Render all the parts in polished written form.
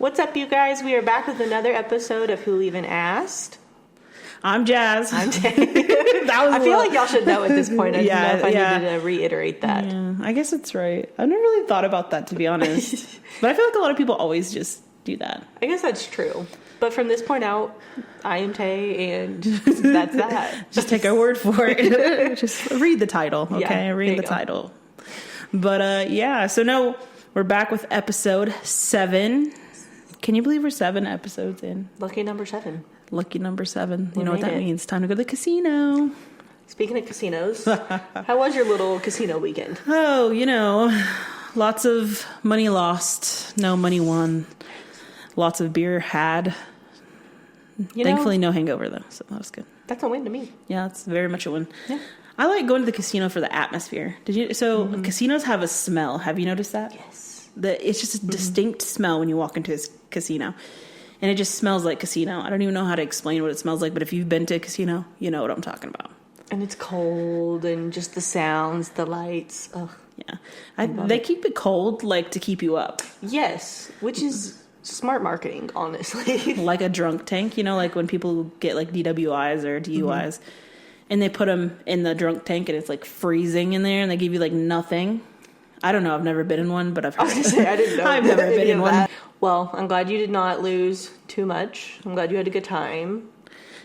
What's up, you guys? We are back with another episode of Who Even Asked. I'm Jazz. I'm I feel like y'all should know at this point. I don't know if I needed to reiterate that. Yeah, I guess it's right. I've never really thought about that, to be honest. But I feel like a lot of people always just do that. I guess that's true. But from this point out, I am Tay, and that's that. Just take our word for it. Just read the title, okay? Yeah, read the title. But so now we're back with episode 7. Can you believe we're 7 episodes in? Lucky number 7. Lucky number 7. You know what that means. Time to go to the casino. Speaking of casinos, how was your little casino weekend? Oh, lots of money lost, no money won. Lots of beer had. Thankfully, no hangover, though, so that was good. That's a win to me. Yeah, it's very much a win. Yeah. I like going to the casino for the atmosphere. Casinos have a smell. Have you noticed that? Yes. It's just a distinct smell when you walk into a casino. And it just smells like casino. I don't even know how to explain what it smells like, but if you've been to a casino, you know what I'm talking about. And it's cold, and just the sounds, the lights. Ugh. Yeah. They keep it cold, to keep you up. Yes, which is smart marketing, honestly. Like a drunk tank, like when people get DWIs or DUIs, and they put them in the drunk tank, and it's freezing in there, and they give you nothing. I don't know. I've never been in one, but I've heard. I was going to say, I didn't know. I've never been in one. Well, I'm glad you did not lose too much. I'm glad you had a good time.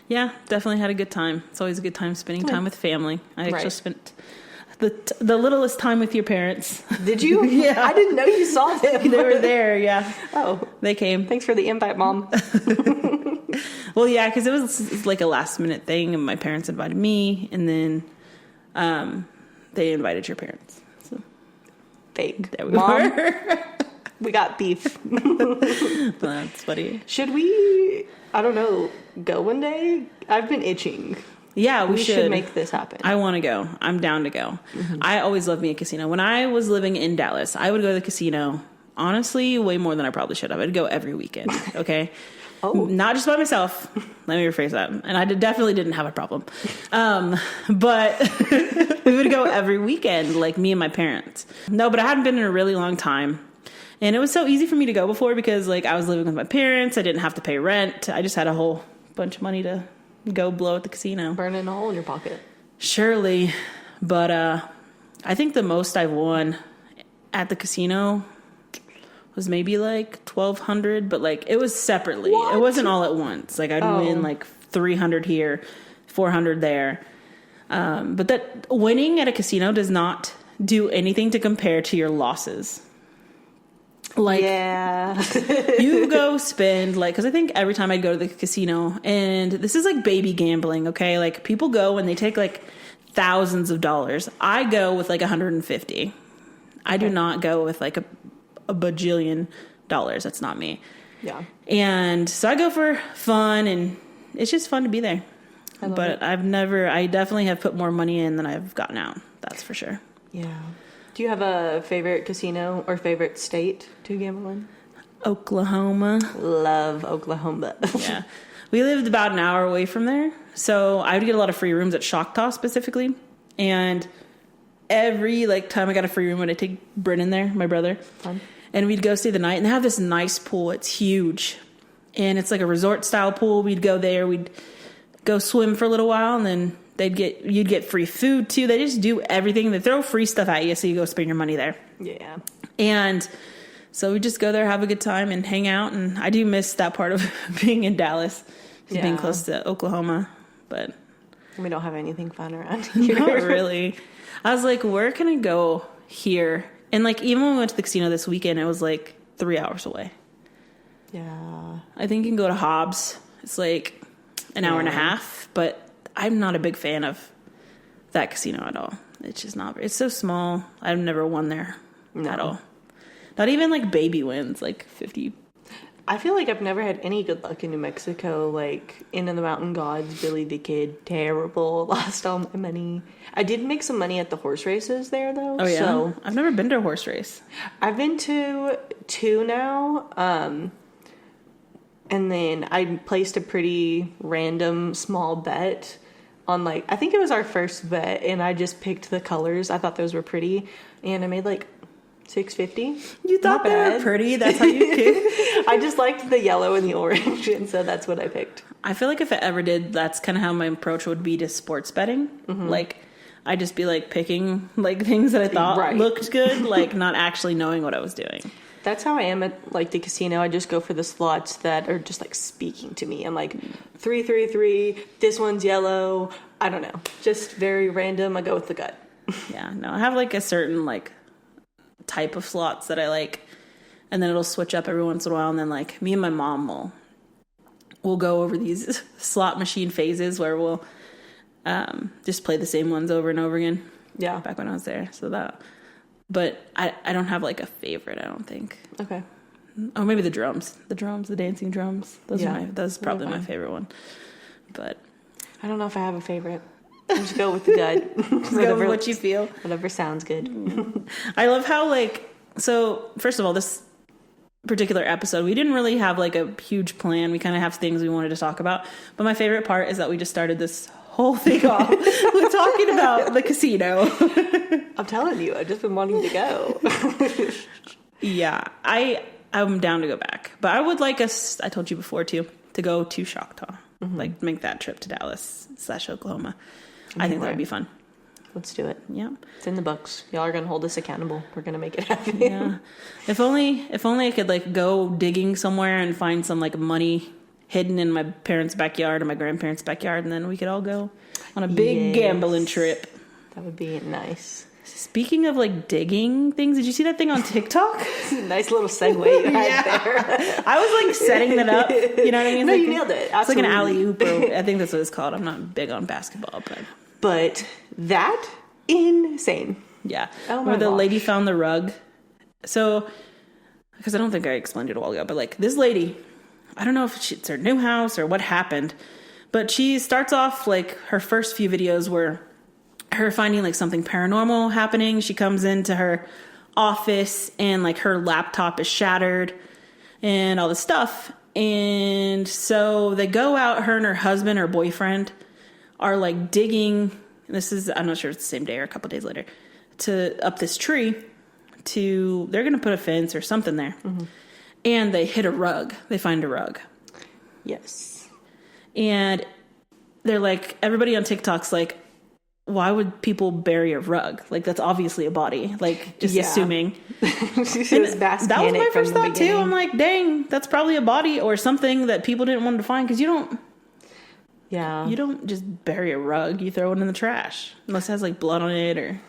Yeah, definitely had a good time. It's always a good time spending time with family. I actually spent the littlest time with your parents. Did you? Yeah. I didn't know you saw them. They were there, yeah. Oh. They came. Thanks for the invite, Mom. Well, yeah, because it was a last minute thing, and my parents invited me, and then they invited your parents. So. Fake. There we Mom, were. we got beef. That's funny. Should we, I don't know, go one day? I've been itching. Yeah, we should make this happen. I want to go. I'm down to go. Mm-hmm. I always loved me a casino. When I was living in Dallas, I would go to the casino, honestly, way more than I probably should have. I'd go every weekend, okay? Oh. Not just by myself. Let me rephrase that. And I definitely didn't have a problem. But we would go every weekend, me and my parents. No, but I hadn't been in a really long time. And it was so easy for me to go before because, I was living with my parents. I didn't have to pay rent. I just had a whole bunch of money to go blow at the casino. Burning a hole in your pocket. Surely. But I think the most I've won at the casino was maybe $1,200, but it was separately. What? It wasn't all at once. I'd win $300 here, $400 there. But that winning at a casino does not do anything to compare to your losses. Yeah. You go spend because I think every time I'd go to the casino, and this is baby gambling, okay? People go and they take thousands of dollars. I go with 150. I do not go with a bajillion dollars. That's not me. Yeah. And so I go for fun, and it's just fun to be there. But I definitely have put more money in than I've gotten out. That's for sure. Yeah. Do you have a favorite casino or favorite state to gamble in? Oklahoma. Love Oklahoma. Yeah. We lived about an hour away from there. So I would get a lot of free rooms at Choctaw specifically. And every time I got a free room, I'd take Brennan there, my brother. Fun. And we'd go stay the night. And they have this nice pool. It's huge. And it's a resort style pool. We'd go there. We'd go swim for a little while, and then you'd get free food too. They just do everything. They throw free stuff at you, so you go spend your money there. Yeah. And so we just go there, have a good time, and hang out. And I do miss that part of being in Dallas, being close to Oklahoma. But we don't have anything fun around here. Not really. I was where can I go here? And even when we went to the casino this weekend, it was 3 hours away. Yeah. I think you can go to Hobbs. It's an hour and a half, but I'm not a big fan of that casino at all. It's just not. It's so small. I've never won there at all. Not even baby wins, 50. I feel I've never had any good luck in New Mexico. Into the Mountain Gods, Billy the Kid, terrible. Lost all my money. I did make some money at the horse races there, though. Oh, yeah? So I've never been to a horse race. I've been to 2 now. And then I placed a pretty random small bet on I think it was our first bet, and I just picked the colors. I thought those were pretty, and I made $6.50. You thought Not they bad. were pretty. That's how you picked. I just liked the yellow and the orange, and so that's what I picked. I feel like if I ever did, that's kind of how my approach would be to sports betting. Like, I'd just be like picking like things that I thought Right. looked good, like not actually knowing what I was doing. That's how I am at like the casino. I just go for the slots that are just like speaking to me. I'm like 333. This one's yellow. I don't know. Just very random. I go with the gut. Yeah, no, I have like a certain like type of slots that I like, and then it'll switch up every once in a while. And then like me and my mom will go over these slot machine phases where we'll just play the same ones over and over again. Yeah. Back when I was there, so that. But I don't have like a favorite. I don't think. Okay. Oh, maybe the drums, the dancing drums. That's probably my fun. favorite one. But I don't know if I have a favorite. Just go with the gut. go with what you feel. Whatever sounds good. I love how like, so first of all, this particular episode, we didn't really have like a huge plan. We kind of have things we wanted to talk about. But my favorite part is that we just started this whole thing off with talking about the casino. I'm telling you, I've just been wanting to go. Yeah, I'm down to go back. But I would like us, I told you before too, to go to Choctaw. Like make that trip to Dallas/Oklahoma. I think that would be fun. Let's do it. Yeah. It's in the books. Y'all are going to hold us accountable. We're going to make it happen. Yeah. If only I could like go digging somewhere and find some like money hidden in my parents' backyard or my grandparents' backyard, and then we could all go on a big Yes. gambling trip. That would be nice. Speaking of like digging things, did you see that thing on TikTok? Nice little segue you had there. I was like setting that up. You know what I mean? No, Like, you nailed it. It's like an alley Absolutely. oop. I think that's what it's called. I'm not big on basketball, but But that, insane. yeah. Oh my Where the gosh. lady found the rug. So, because I don't think I explained it a while ago, but like this lady, I don't know if it's her new house or what happened, but she starts off like her first few videos were her finding like something paranormal happening. She comes into her office and like her laptop is shattered and all this stuff. And so they go out, her and her husband or boyfriend are like digging. This is, I'm not sure if it's the same day or a couple days later, to up this tree they're going to put a fence or something there. And they hit a rug. They find a rug. Yes. And they're like, everybody on TikTok's like, why would people bury a rug? Like, that's obviously a body. Like, just Yeah. assuming. She was vast That was panic my from first the thought, too. beginning. I'm like, dang, that's probably a body or something that people didn't want to find. Because you don't just bury a rug. You throw it in the trash. Unless it has, like, blood on it or...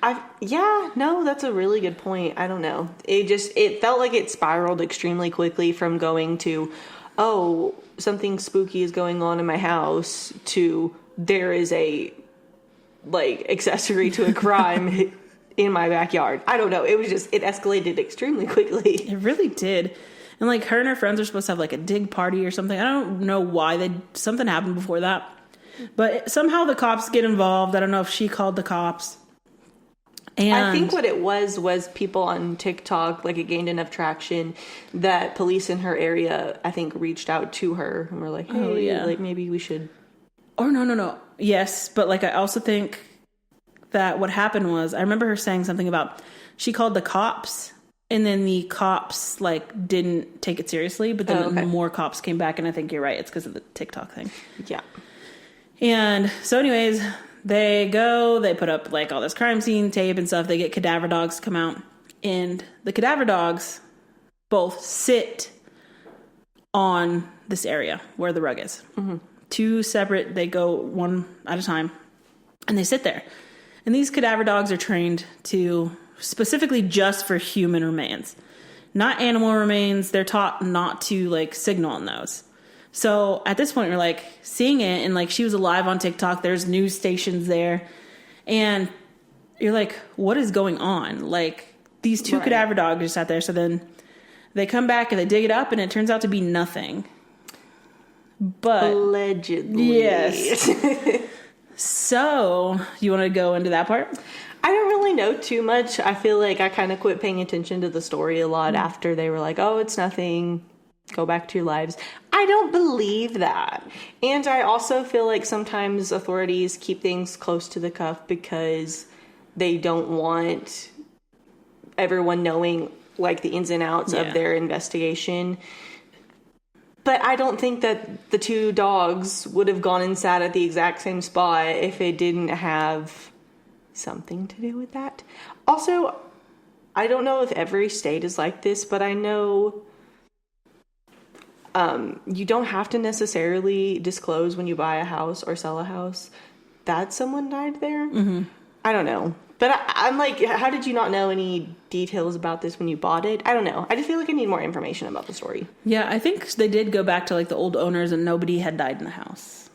That's a really good point. I don't know. It felt like it spiraled extremely quickly from going to, oh, something spooky is going on in my house to there is a like accessory to a crime in my backyard. I don't know. It escalated extremely quickly. It really did. And, like, her and her friends are supposed to have, like, a dig party or something. I don't know why. Something happened before that. But somehow the cops get involved. I don't know if she called the cops. And I think what it was people on TikTok, like it gained enough traction that police in her area, I think, reached out to her and were like, hey, like maybe we should. Or no. Yes, but like I also think that what happened was, I remember her saying something about she called the cops and then the cops like didn't take it seriously, but then more cops came back, and I think you're right. It's because of the TikTok thing. Yeah. And so anyways, they put up like all this crime scene tape and stuff. They get cadaver dogs to come out, and the cadaver dogs both sit on this area where the rug is. Two separate, they go one at a time, and they sit there. And these cadaver dogs are trained to specifically just for human remains, not animal remains. They're taught not to like signal on those. So at this point, we're like seeing it, and like she was alive on TikTok. There's news stations there, and you're like, what is going on? Like these two cadaver dogs just sat there. So then they come back and they dig it up, and it turns out to be nothing. But allegedly, yes. So you want to go into that part? I don't really know too much. I feel like I kind of quit paying attention to the story a lot after they were like, oh, it's nothing. Go back to your lives. I don't believe that. And I also feel like sometimes authorities keep things close to the cuff because they don't want everyone knowing like the ins and outs of their investigation. But I don't think that the two dogs would have gone and sat at the exact same spot if it didn't have something to do with that. Also, I don't know if every state is like this, but I know you don't have to necessarily disclose when you buy a house or sell a house that someone died there. Mm-hmm. I don't know. But I'm like, how did you not know any details about this when you bought it? I don't know. I just feel like I need more information about the story. Yeah, I think they did go back to like the old owners and nobody had died in the house.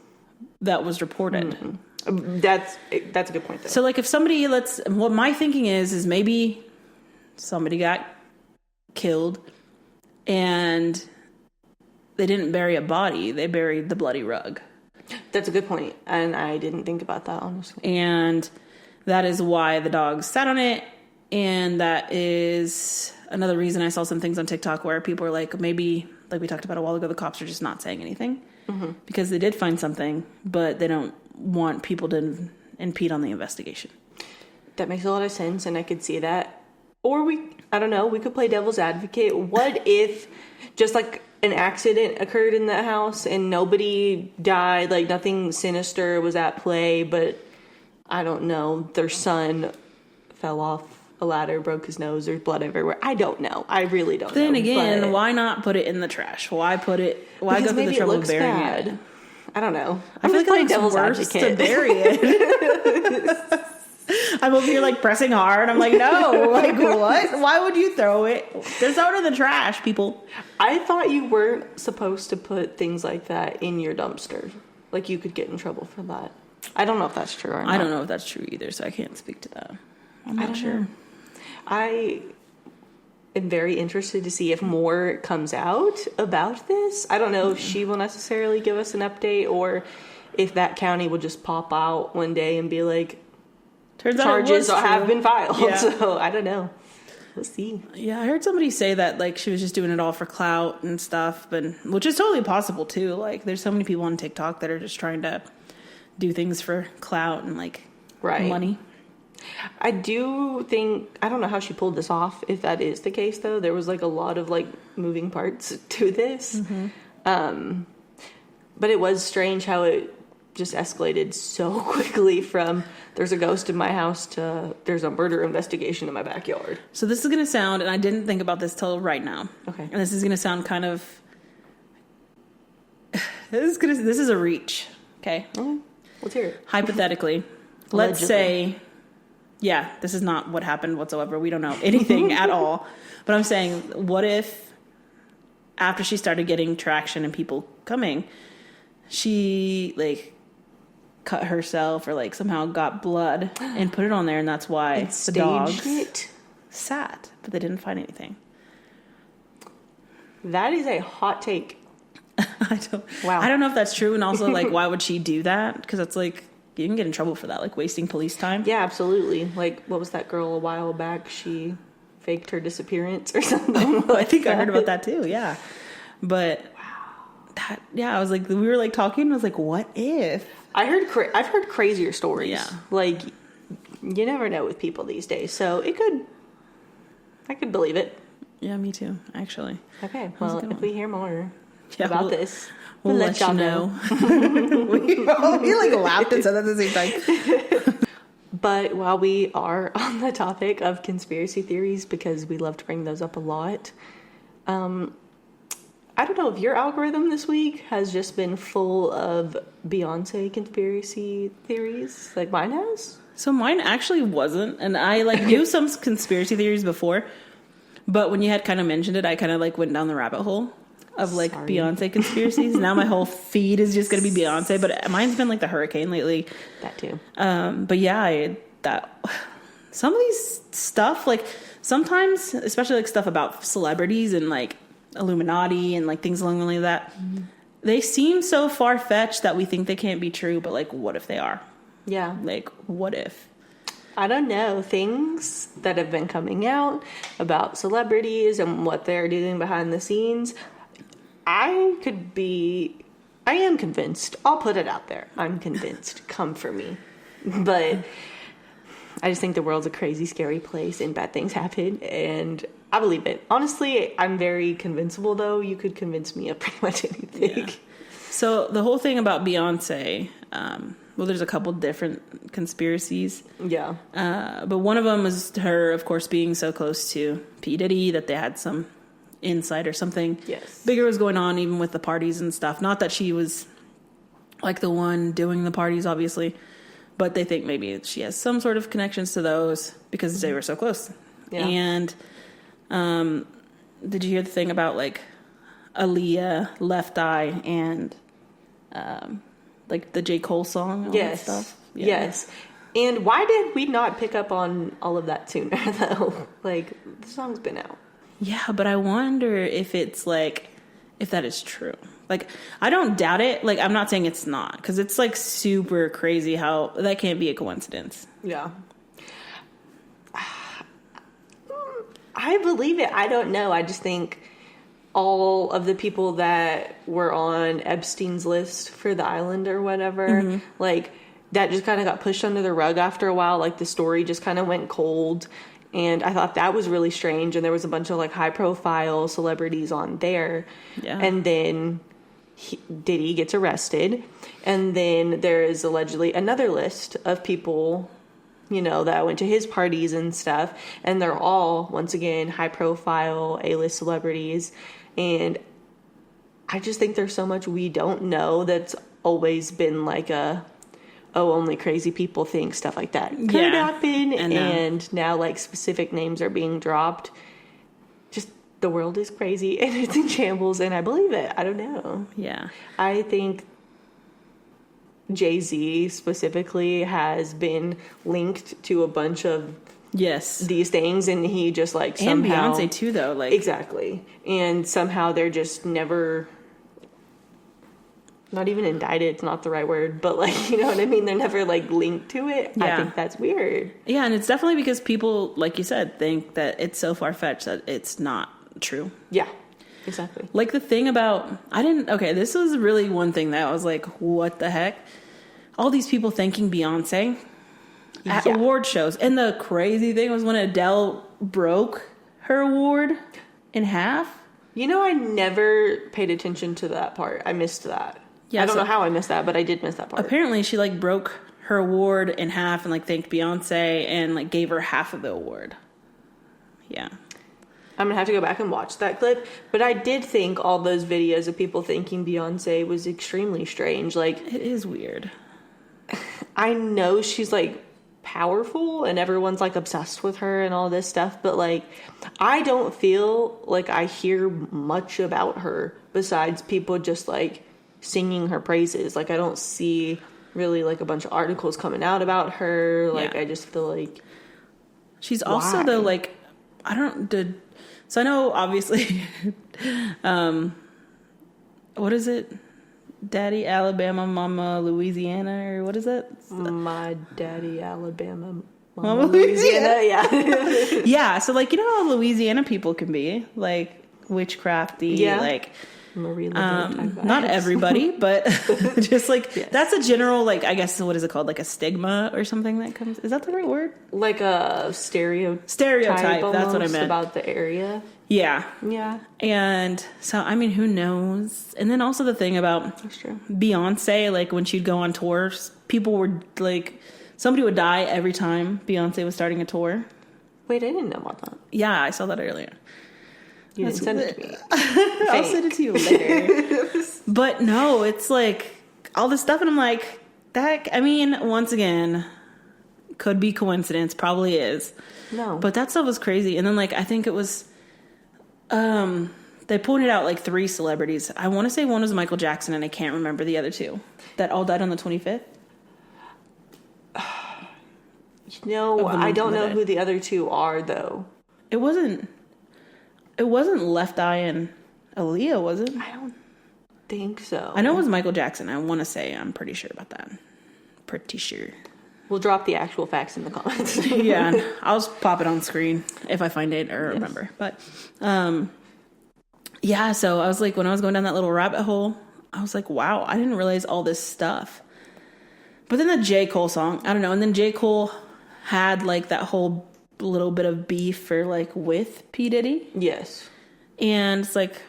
That was reported. Mm-hmm. That's a good point, though. So like if somebody, what my thinking is maybe somebody got killed and they didn't bury a body. They buried the bloody rug. That's a good point. And I didn't think about that, honestly. And that is why the dogs sat on it. And that is another reason I saw some things on TikTok where people are like, maybe, like we talked about a while ago, the cops are just not saying anything. Mm-hmm. Because they did find something, but they don't want people to impede on the investigation. That makes a lot of sense, and I could see that. Or I don't know, we could play devil's advocate. What if just like an accident occurred in the house and nobody died, like nothing sinister was at play, but I don't know, their son fell off a ladder, broke his nose, there's blood everywhere. I don't know. I really don't know. Then again, why not put it in the trash? Why go through the trouble of burying it? I don't know. I feel like it's worse to bury it. I'm over here like pressing hard. I'm like, no, like what? Why would you throw it? Just throw it in the trash, people. I thought you weren't supposed to put things like that in your dumpster. Like you could get in trouble for that. I don't know if that's true or not. I don't know if that's true either, so I can't speak to that. I'm not sure. Know. I am very interested to see if more comes out about this. I don't know if she will necessarily give us an update or if that county will just pop out one day and be like, charges have been filed. Yeah. So I don't know. We'll see. Yeah, I heard somebody say that like she was just doing it all for clout and stuff, but which is totally possible too. Like there's so many people on TikTok that are just trying to do things for clout and like money. I do think, I don't know how she pulled this off, if that is the case though. There was like a lot of like moving parts to this. Mm-hmm. But it was strange how it just escalated so quickly from there's a ghost in my house to there's a murder investigation in my backyard. So this is going to sound, and I didn't think about this till right now. Okay. And this is going to sound kind of, this is a reach. Okay. Let's hear it. Hypothetically, let's say, yeah, this is not what happened whatsoever. We don't know anything at all. But I'm saying, what if after she started getting traction and people coming, she like cut herself or like somehow got blood and put it on there, and that's why the dogs sat, but they didn't find anything. That is a hot take. I don't know if that's true, and also like why would she do that? Because it's like you can get in trouble for that, like wasting police time. Yeah, absolutely. Like what was that girl a while back? She faked her disappearance or something. I think I heard about that too. Yeah, but I was like, we were like talking, and I was like, what if? I've heard crazier stories. Yeah, like you never know with people these days, so I could believe it. Yeah, me too, actually. Okay, well, if we hear more about this, we'll let you know. we like laughed and said that at the same time. But while we are on the topic of conspiracy theories, because we love to bring those up a lot, I don't know if your algorithm this week has just been full of Beyonce conspiracy theories like mine has. So mine actually wasn't, and I like knew some conspiracy theories before, but when you had kind of mentioned it, I kind of like went down the rabbit hole of like Beyonce conspiracies. Now my whole feed is just going to be Beyonce, but mine's been like the hurricane lately. That too. But yeah, some of these stuff, like sometimes, especially like stuff about celebrities and like Illuminati and like things along the line of that, they seem so far-fetched that we think they can't be true, but like what if they are? Yeah. Like what if? I don't know, things that have been coming out about celebrities and what they're doing behind the scenes. I am convinced. I'll put it out there. I'm convinced. Come for me. But I just think the world's a crazy, scary place and bad things happen, and I believe it. Honestly, I'm very convincible, though. You could convince me of pretty much anything. Yeah. So the whole thing about Beyonce, well, there's a couple different conspiracies. Yeah. But one of them is her, of course, being so close to P. Diddy that they had some insight or something. Yes. Bigger was going on even with the parties and stuff. Not that she was like the one doing the parties, obviously, but they think maybe she has some sort of connections to those because they were so close. Yeah. And did you hear the thing about like Aaliyah, Left Eye, and like the J. Cole song? And all Yes. that stuff? Yeah. Yes. And why did we not pick up on all of that sooner, though? Like, the song's been out. Yeah, but I wonder if it's like, if that is true. Like, I don't doubt it. Like, I'm not saying it's not, because it's like super crazy how that can't be a coincidence. Yeah. I believe it. I don't know. I just think all of the people that were on Epstein's list for the island or whatever, like, that just kind of got pushed under the rug after a while. Like, the story just kind of went cold. And I thought that was really strange. And there was a bunch of, like, high-profile celebrities on there. Yeah. And then Diddy gets arrested. And then there is allegedly another list of people, you know, that went to his parties and stuff. And they're all, once again, high-profile A-list celebrities. And I just think there's so much we don't know that's always been like only crazy people think stuff like that could happen. And now, like, specific names are being dropped. Just, the world is crazy and it's in shambles, and I believe it. I don't know. Yeah. I think Jay-Z specifically has been linked to a bunch of Yes. these things, and he just, like, And somehow... Beyonce, too, though. Like, Exactly. And somehow they're just never... Not even indicted, it's not the right word, but, like, you know what I mean? They're never, like, linked to it. Yeah. I think that's weird. Yeah, and it's definitely because people, like you said, think that it's so far-fetched that it's not true. Yeah, exactly. Like the thing about, okay, this was really one thing that I was like, what the heck? All these people thanking Beyonce at award shows. And the crazy thing was when Adele broke her award in half. You know, I never paid attention to that part. I missed that. Yeah, I don't know how I missed that, but I did miss that part. Apparently she like broke her award in half and like thanked Beyonce and like gave her half of the award. Yeah. I'm gonna have to go back and watch that clip, but I did think all those videos of people thanking Beyonce was extremely strange. Like, It is weird. I know she's like powerful and everyone's like obsessed with her and all this stuff, but like, I don't feel like I hear much about her besides people just like singing her praises. Like, I don't see really like a bunch of articles coming out about her. Like, Yeah. I just feel like She's also though like, so I know obviously, what is it? Daddy Alabama, Mama Louisiana, or what is that? my daddy Alabama, Mama Louisiana. Yeah. Yeah, so like, you know how Louisiana people can be, like witchcrafty, Yeah. like Marie Laveau type not vibes. everybody, but just like that's a general, like, I guess, what is it called, like a stigma or something that comes, is that the right word? Like a stereotype Stereotype, that's what I almost meant. about the area. Yeah. Yeah, And so, I mean, who knows? And then also the thing about that's true. Beyonce, like when she'd go on tours, people were like, somebody would die every time Beyonce was starting a tour. Wait, I didn't know about that. Yeah, I saw that earlier. You didn't send it to me. I'll send it to you later. But no, it's like all this stuff, and I'm like, that, I mean, once again, could be coincidence, probably is. No. But that stuff was crazy. And then, like, I think it was, they pointed out like 3 celebrities. I want to say one was Michael Jackson, and I can't remember the other 2 that all died on the 25th. No, Of the I month don't that know died. who the other 2 are, though. It wasn't Left Eye and Aaliyah, was it? I don't think so. I know it was Michael Jackson. I want to say, I'm pretty sure about that. Pretty sure. We'll drop the actual facts in the comments. Yeah, and I'll just pop it on screen if I find it or remember. But, yeah, so I was like, when I was going down that little rabbit hole, I was like, wow, I didn't realize all this stuff. But then the J. Cole song, I don't know. And then J. Cole had like that whole little bit of beef or like with P. Diddy. Yes. And it's like,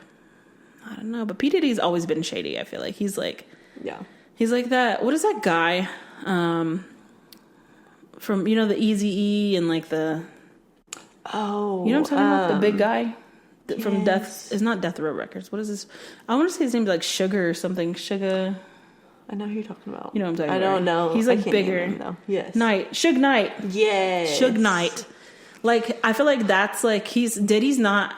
I don't know, but P. Diddy's always been shady. I feel like he's like that. What is that guy from, you know, the Eazy-E and like the, oh, you know what I'm talking about? The big guy from yes. It's not Death Row Records. What is this? I want to say his name's like Sugar or something. Sugar. I know who you're talking about. You know what I'm talking about. I don't know. He's like bigger. Him, yes. Knight. Suge Knight. Yes. Suge Knight. Like, I feel like that's like, Diddy's not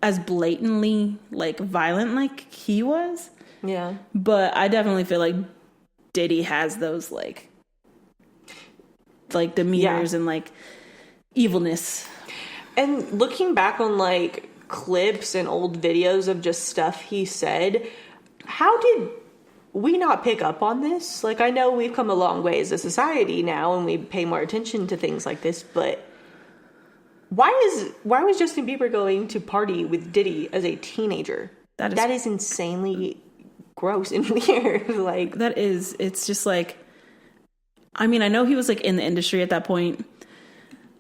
as blatantly like violent like he was. Yeah. But I definitely feel like Diddy has those like demeanors and like evilness. And looking back on like clips and old videos of just stuff he said, how did we not pick up on this? Like, I know we've come a long way as a society now and we pay more attention to things like this, but why was Justin Bieber going to party with Diddy as a teenager? That is insanely gross and weird. Like, it's just like, I mean, I know he was like in the industry at that point,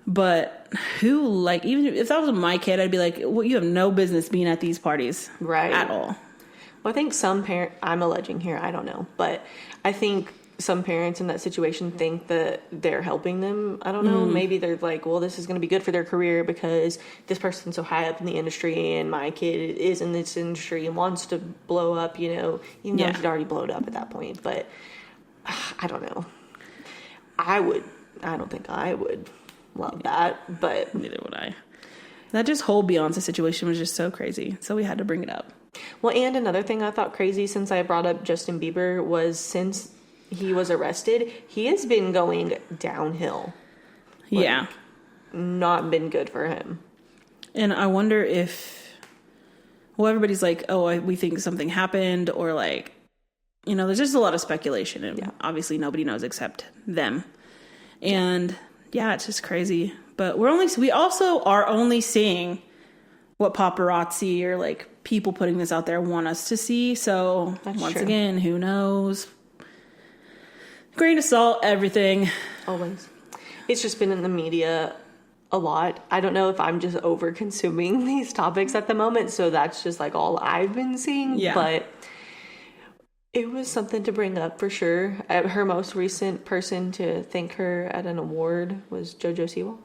but who, like, even if that was my kid, I'd be like, well, you have no business being at these parties. Right. At all. Well, I think some I'm alleging here, I don't know, but I think some parents in that situation think that they're helping them. I don't know. Maybe they're like, well, this is going to be good for their career because this person's so high up in the industry and my kid is in this industry and wants to blow up, you know, even though he'd already blown up at that point. But I don't know. I don't think I would love that, but neither would I. That just whole Beyonce situation was just so crazy. So we had to bring it up. Well, and another thing I thought crazy since I brought up Justin Bieber was since he was arrested, he has been going downhill. Yeah. Not been good for him. And I wonder if, well, everybody's like, oh, we think something happened, or like, you know, there's just a lot of speculation, and obviously nobody knows except them. And yeah, it's just crazy. But we also are only seeing what paparazzi or like people putting this out there want us to see. So once again, who knows? Grain of salt, everything. Always. It's just been in the media a lot. I don't know if I'm just over consuming these topics at the moment, so that's just like all I've been seeing. Yeah. But it was something to bring up for sure. Her most recent person to thank her at an award was JoJo Siwa.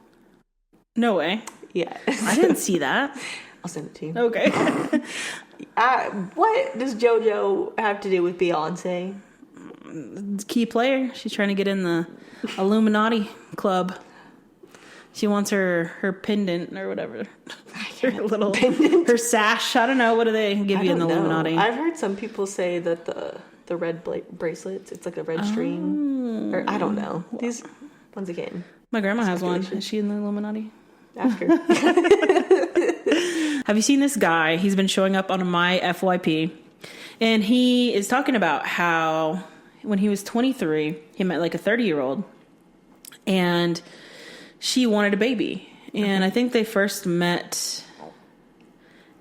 No way. Yeah. I didn't see that. I'll send it to you. Okay. What does JoJo have to do with Beyonce? Key player. She's trying to get in the Illuminati club. She wants her pendant or whatever. Her little pendant. Her sash. I don't know. What do they give you in the Illuminati? I've heard some people say that the red bracelets, it's like a red string. Or I don't know. These, once again. My grandma has one. Is she in the Illuminati? Ask her. Have you seen this guy? He's been showing up on my FYP. And he is talking about how when he was 23, he met like a 30-year-old. And she wanted a baby. And I think they first met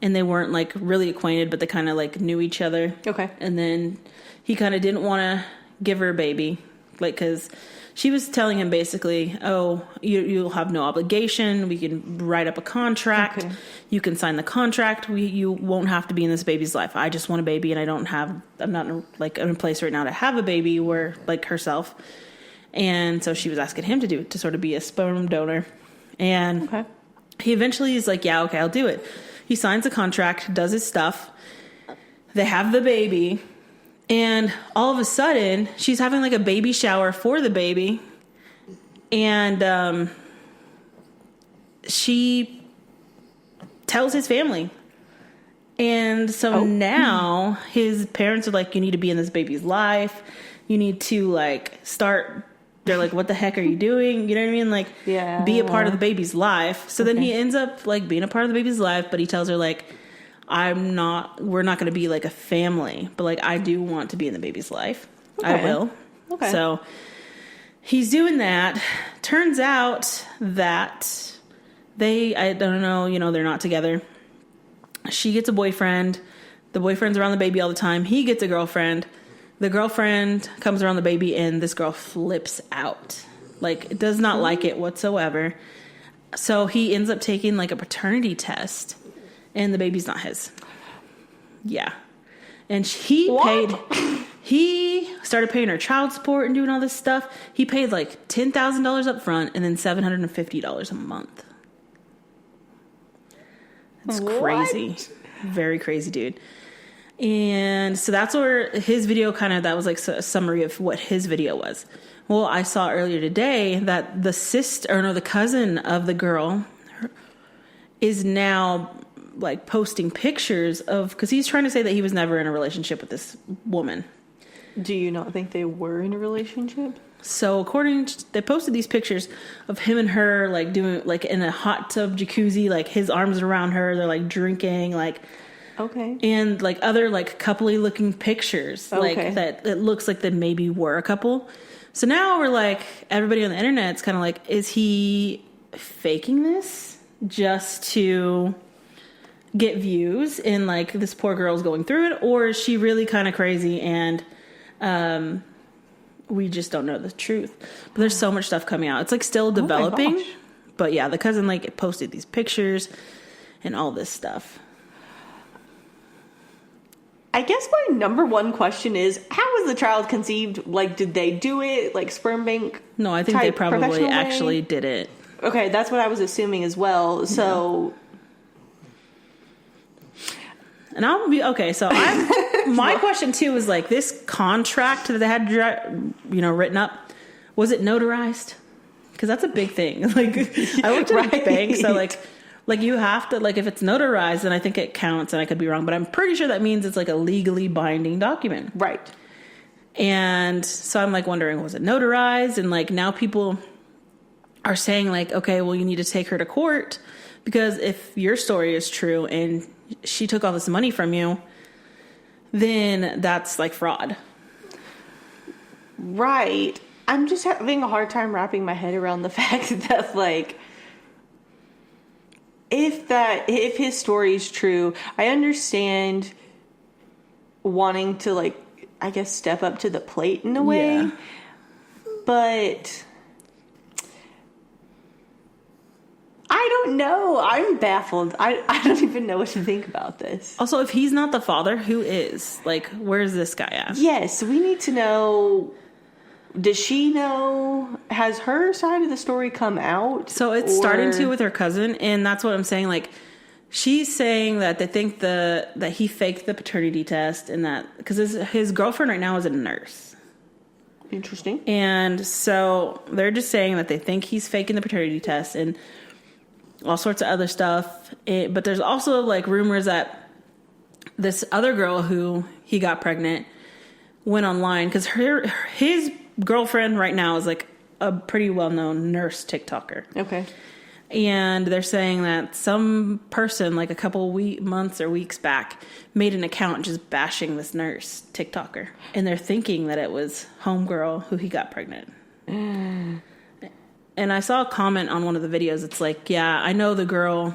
and they weren't like really acquainted, but they kind of like knew each other. Okay. And then he kind of didn't want to give her a baby. Like, cause she was telling him basically, oh, you'll have no obligation. We can write up a contract. Okay. You can sign the contract. You won't have to be in this baby's life. I just want a baby and I'm not in a place right now to have a baby where like herself. And so she was asking him to sort of be a sperm donor. And he eventually is like, yeah, okay, I'll do it. He signs the contract, does his stuff. They have the baby. And all of a sudden, she's having like a baby shower for the baby. And she tells his family. And so now his parents are like, you need to be in this baby's life. You need to like start. They're like, what the heck are you doing? You know what I mean? Like, be a part of the baby's life. So then he ends up like being a part of the baby's life, but he tells her like, we're not going to be like a family, but like, I do want to be in the baby's life. Okay. I will. Okay. So he's doing that. Turns out that I don't know, you know, they're not together. She gets a boyfriend. The boyfriend's around the baby all the time. He gets a girlfriend. The girlfriend comes around the baby and this girl flips out. Like, does not like it whatsoever. So he ends up taking like a paternity test, and the baby's not his. Yeah. And he started paying her child support and doing all this stuff. He paid like $10,000 up front and then $750 a month. It's crazy. Very crazy, dude. And so that's where his video that was like a summary of what his video was. Well, I saw earlier today that the cousin of the girl is now like posting pictures of, because he's trying to say that he was never in a relationship with this woman. Do you not think they were in a relationship? So they posted these pictures of him and her like doing like in a hot tub jacuzzi, like his arms around her, they're like drinking, like okay, and like other like coupley looking pictures, okay, like that it looks like they maybe were a couple. So now we're like, everybody on the internet's kind of like, is he faking this just to get views and like this poor girl's going through it, or is she really kind of crazy and we just don't know the truth? But there's so much stuff coming out. It's like still developing. Oh, but yeah, the cousin like posted these pictures and all this stuff. I guess my number one question is, how was the child conceived? Like, did they do it like sperm bank? No, I think they probably actually did it. Okay, that's what I was assuming as well. So, and I'll be okay. So my question too is like, this contract that they had, written up, was it notarized? Because that's a big thing. Like, I went to the bank, so like you have to, like, if it's notarized, then I think it counts, and I could be wrong, but I'm pretty sure that means it's like a legally binding document. Right. And so I'm like wondering, was it notarized? And like now people are saying like, okay, well, you need to take her to court, because if your story is true and she took all this money from you, then that's like fraud. Right. I'm just having a hard time wrapping my head around the fact that like, if his story is true, I understand wanting to like, I guess, step up to the plate in a way, yeah. But I don't know. I'm baffled. I don't even know what to think about this. Also, if he's not the father, who is? Like, where's this guy at? Yes, we need to know. Does she know? Has her side of the story come out? So it's starting to with her cousin, and that's what I'm saying. Like, she's saying that they think that he faked the paternity test, and that because his girlfriend right now is a nurse. Interesting. And so they're just saying that they think he's faking the paternity test and all sorts of other stuff. But there's also like rumors that this other girl who he got pregnant went online, because his girlfriend right now is like a pretty well-known nurse TikToker. Okay. And they're saying that some person like a couple months or weeks back made an account just bashing this nurse TikToker, and they're thinking that it was homegirl who he got pregnant. And I saw a comment on one of the videos. It's like, yeah, I know the girl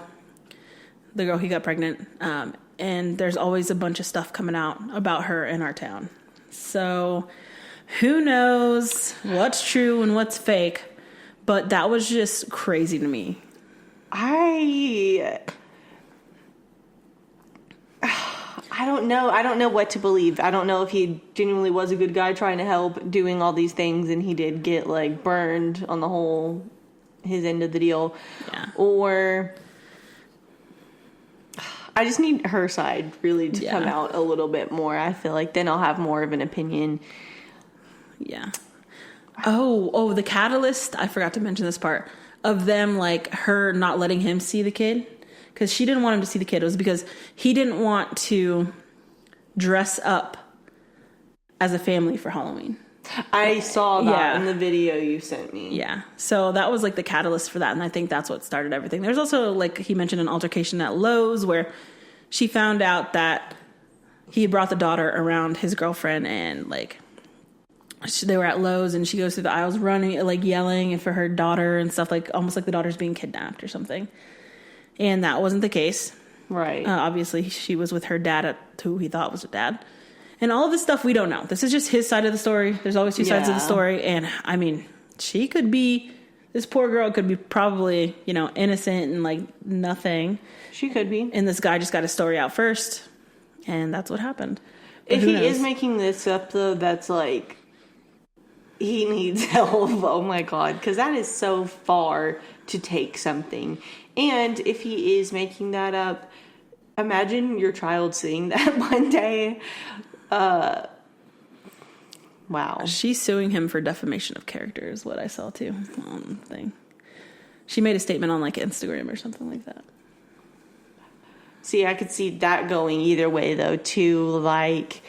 he got pregnant, and there's always a bunch of stuff coming out about her in our town. So who knows what's true and what's fake, but that was just crazy to me. I don't know. I don't know what to believe. I don't know if he genuinely was a good guy trying to help, doing all these things, and he did get like burned on his end of the deal. Yeah. Or I just need her side really to come out a little bit more. I feel like then I'll have more of an opinion. Yeah. Oh, the catalyst, I forgot to mention this part, of them, like, her not letting him see the kid, because she didn't want him to see the kid. It was because he didn't want to dress up as a family for Halloween. I saw that in the video you sent me. Yeah. So that was, like, the catalyst for that, and I think that's what started everything. There's also, like, he mentioned an altercation at Lowe's where she found out that he brought the daughter around his girlfriend, and, like, they were at Lowe's, and she goes through the aisles running, like yelling for her daughter and stuff, like almost like the daughter's being kidnapped or something. And that wasn't the case. Right. Obviously, she was with her dad, who he thought was her dad. And all of this stuff we don't know. This is just his side of the story. There's always two sides of the story. And I mean, This poor girl could be probably, innocent and like nothing. She could be. And this guy just got his story out first. And that's what happened. But If who he knows? is making this up, though, that's like, he needs help. Oh my God. Because that is so far to take something. And if he is making that up, imagine your child seeing that one day. Wow. She's suing him for defamation of character is what I saw too on the thing. She made a statement on like Instagram or something like that. See, I could see that going either way, though, too. Like,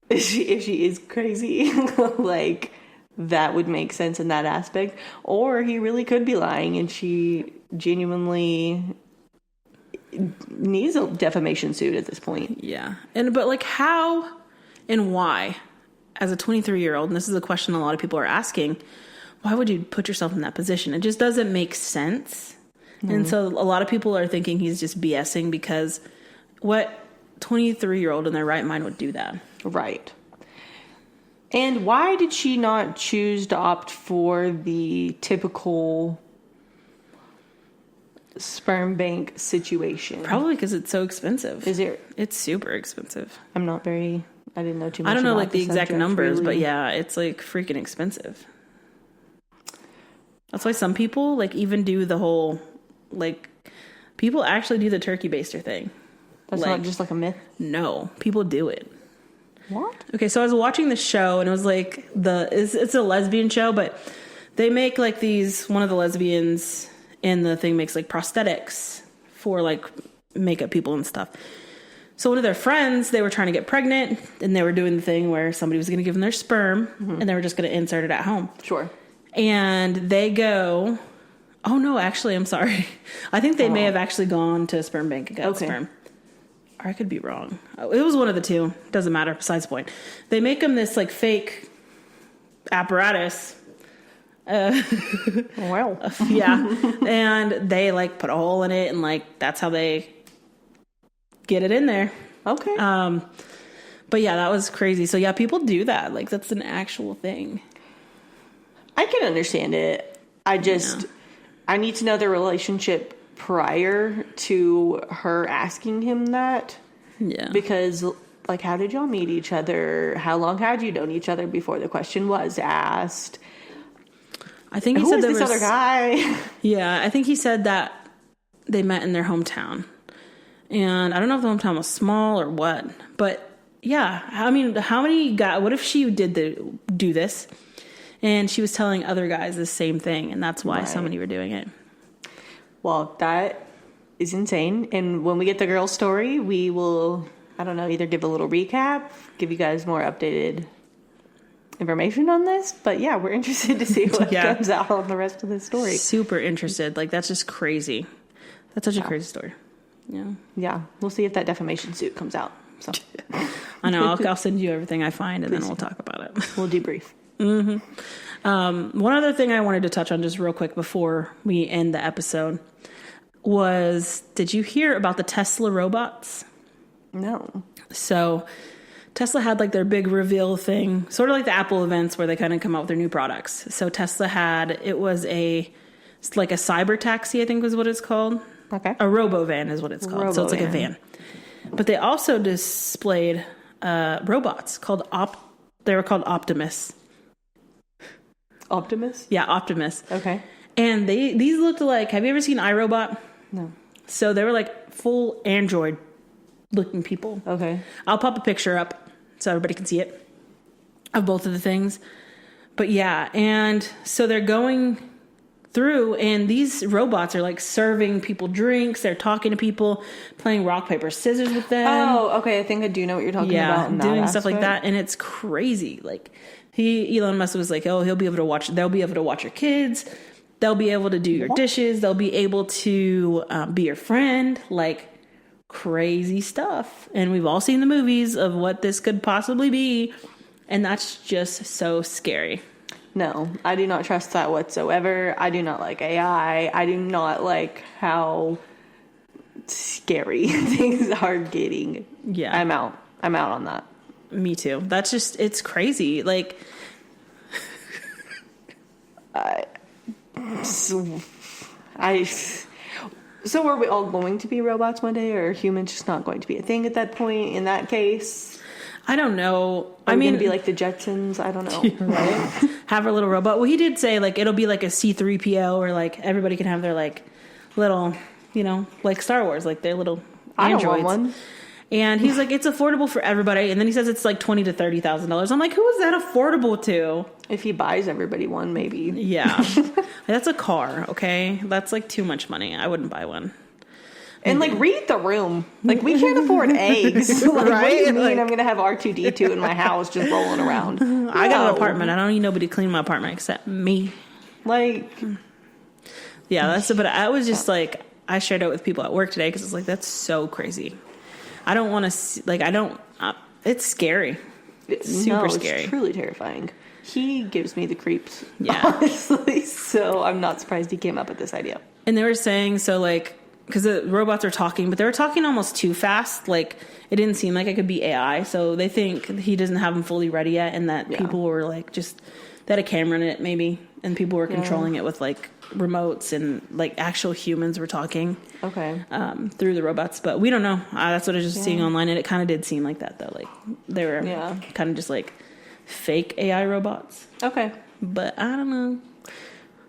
if she is crazy, like, that would make sense in that aspect. Or he really could be lying and she genuinely needs a defamation suit at this point. Yeah. But like how and why, as a 23-year-old, and this is a question a lot of people are asking, why would you put yourself in that position? It just doesn't make sense. Mm-hmm. And so a lot of people are thinking he's just BSing because what 23-year-old in their right mind would do that? Right. And why did she not choose to opt for the typical sperm bank situation? Probably because it's so expensive. Is it? It's super expensive. I didn't know too much. I don't know about like the exact subject, numbers, really. but yeah, it's like freaking expensive. That's why some people like even do the whole, like, people actually do the turkey baster thing. That's like, not just like a myth. No, people do it. What? Okay, so I was watching the show and it was like it's a lesbian show, but they make like one of the lesbians in the thing makes like prosthetics for like makeup people and stuff. So one of their friends, they were trying to get pregnant and they were doing the thing where somebody was going to give them their sperm and they were just going to insert it at home. Sure. And they go, oh no, actually, I'm sorry. I think they may have actually gone to a sperm bank and got sperm. Or I could be wrong. It was one of the two. Doesn't matter. Besides the point. They make them this like fake apparatus. Well. Yeah. And they like put a hole in it and like that's how they get it in there. Okay. But yeah, that was crazy. So yeah, people do that. Like that's an actual thing. I can understand it. I need to know their relationship prior to her asking him that. Yeah. Because, like, how did y'all meet each other? How long had you known each other before the question was asked? I think he Who said is there this was, other guy? Yeah, I think he said that they met in their hometown. And I don't know if the hometown was small or what. But, yeah, I mean, how many guys... What if she did do this? And she was telling other guys the same thing, and that's why so many were doing it. Well, that is insane. And when we get the girl's story, we will, I don't know, either give a little recap, give you guys more updated information on this. But yeah, we're interested to see what comes out on the rest of the story. Super interested. Like, that's just crazy. That's such a crazy story. Yeah. Yeah. We'll see if that defamation suit comes out. So I know. I'll send you everything I find, and then we'll talk about it. We'll debrief. Mm-hmm. One other thing I wanted to touch on just real quick before we end the episode was, did you hear about the Tesla robots? No. So Tesla had like their big reveal thing, sort of like the Apple events where they kind of come out with their new products. So Tesla it's like a cyber taxi, I think was what it's called. Okay. A robo-van is what it's called. So it's like a van. But they also displayed robots they were called Optimus. Optimus? Yeah, Optimus. Okay. And these looked like, have you ever seen iRobot? No. So they were like full Android looking people. Okay. I'll pop a picture up so everybody can see it of both of the things. But yeah, and so they're going through and these robots are like serving people drinks. They're talking to people, playing rock, paper, scissors with them. Oh, okay. I think I do know what you're talking about. Yeah, doing stuff like that. And it's crazy. Like Elon Musk was like, oh, they'll be able to watch your kids. They'll be able to do your dishes. They'll be able to be your friend. Like crazy stuff. And we've all seen the movies of what this could possibly be. And that's just so scary. No, I do not trust that whatsoever. I do not like AI. I do not like how scary things are getting. Yeah. I'm out on that. Me too. That's just, it's crazy. Like, So, so are we all going to be robots one day, or are humans just not going to be a thing at that point? In that case, I don't know. I mean, to be like the Jetsons. I don't know. Right? Have our little robot. Well, he did say like it'll be like a C-3PO, or like everybody can have their like little, like Star Wars, like their little androids. I don't want one. And he's like, it's affordable for everybody. And then he says it's like $20,000 to $30,000. I'm like, who is that affordable to? If he buys everybody one, maybe. Yeah, that's a car. Okay, that's like too much money. I wouldn't buy one. And like, read the room. Like, we can't afford eggs. Like, Right? What do you mean Like- I'm going to have R2D2 in my house just rolling around? I got an No. apartment. I don't need nobody to clean my apartment except me. Like, Yeah, but I was just like, I shared it with people at work today because it's like, that's so crazy. I don't want to, it's scary. It's super scary. It's truly terrifying. He gives me the creeps. Yeah. Honestly. So I'm not surprised he came up with this idea. And they were saying, so like, because the robots are talking, but they were talking almost too fast. Like, it didn't seem like it could be AI. So they think he doesn't have them fully ready yet, and that people were like they had a camera in it maybe, and people were controlling it with like remotes, and like actual humans were talking Okay. through the robots. But we don't know. That's what I was just seeing online, and it kind of did seem like that though. Like they were kind of just like fake AI robots. Okay. But I don't know.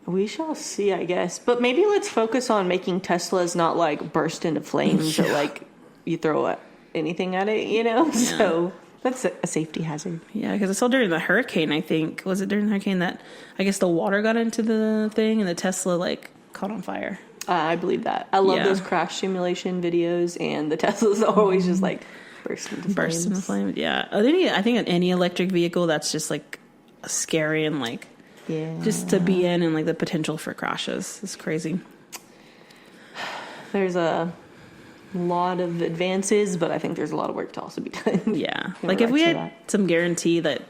We shall see, I guess. But maybe let's focus on making Teslas not like burst into flames or like you throw anything at it, So that's a safety hazard. Yeah, because I saw during the hurricane, I think, was it during the hurricane that I guess the water got into the thing and the Tesla like caught on fire. I believe that. I love those crash simulation videos, and the Teslas are always just like burst into flames. Yeah. I think any electric vehicle that's just like scary and like just to be in, and like the potential for crashes is crazy. There's a lot of advances, but I think there's a lot of work to also be done. Yeah. Like if we had some guarantee that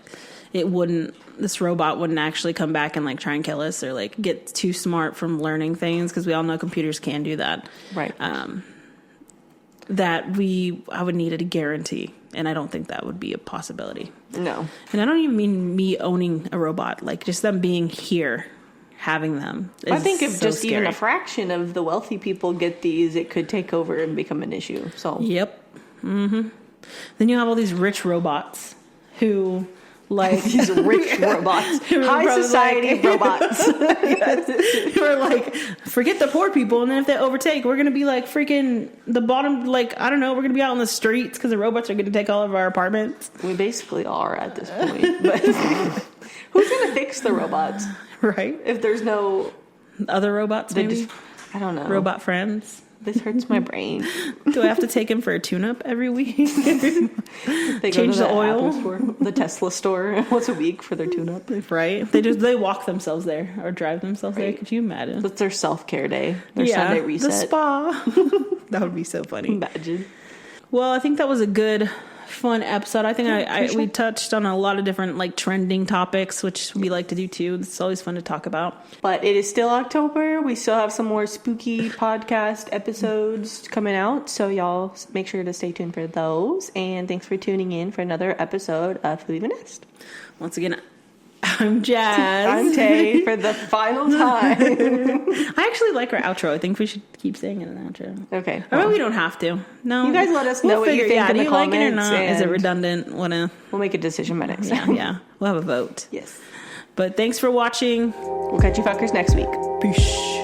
this robot wouldn't actually come back and like try and kill us or like get too smart from learning things, because we all know computers can do that. Right. I would need a guarantee, and I don't think that would be a possibility. No. And I don't even mean me owning a robot, like just them being here, having them. I think if so just scary. even a fraction of the wealthy people get these, it could take over and become an issue. So Yep. Mm-hmm. Then you have all these rich robots who like these rich robots, high society robots. who are like, forget the poor people, and then if they overtake, we're gonna be like freaking the bottom. Like, I don't know, we're gonna be out on the streets because the robots are gonna take all of our apartments. We basically are at this point. But who's gonna fix the robots Right? if there's no Other robots, maybe I don't know. robot friends. This hurts my brain. Do I have to take him for a tune-up every week? They Change go to the oil? Apple store, the Tesla store once a week for their tune-up. Right? They walk themselves there or drive themselves there. Right. Could you imagine? That's their self-care day. Their Sunday reset. The spa. That would be so funny. Imagine. Well, I think that was a good, fun episode. I think sure. we touched on a lot of different like trending topics, which we like to do too. It's always fun to talk about. But it is still October. We still have some more spooky podcast episodes coming out. So y'all make sure to stay tuned for those. And thanks for tuning in for another episode of Who Even Asked. Once again, I'm Jazz. I'm Tay for the final time. I actually like our outro. I think we should keep saying it in the outro. Okay. Or maybe we don't have to. No. You guys let us know what you think in do the you like it or comments, not? Is it and redundant? Wanna? We'll make a decision by next Yeah, time. yeah. We'll have a vote. Yes. But thanks for watching. We'll catch you fuckers next week. Peace.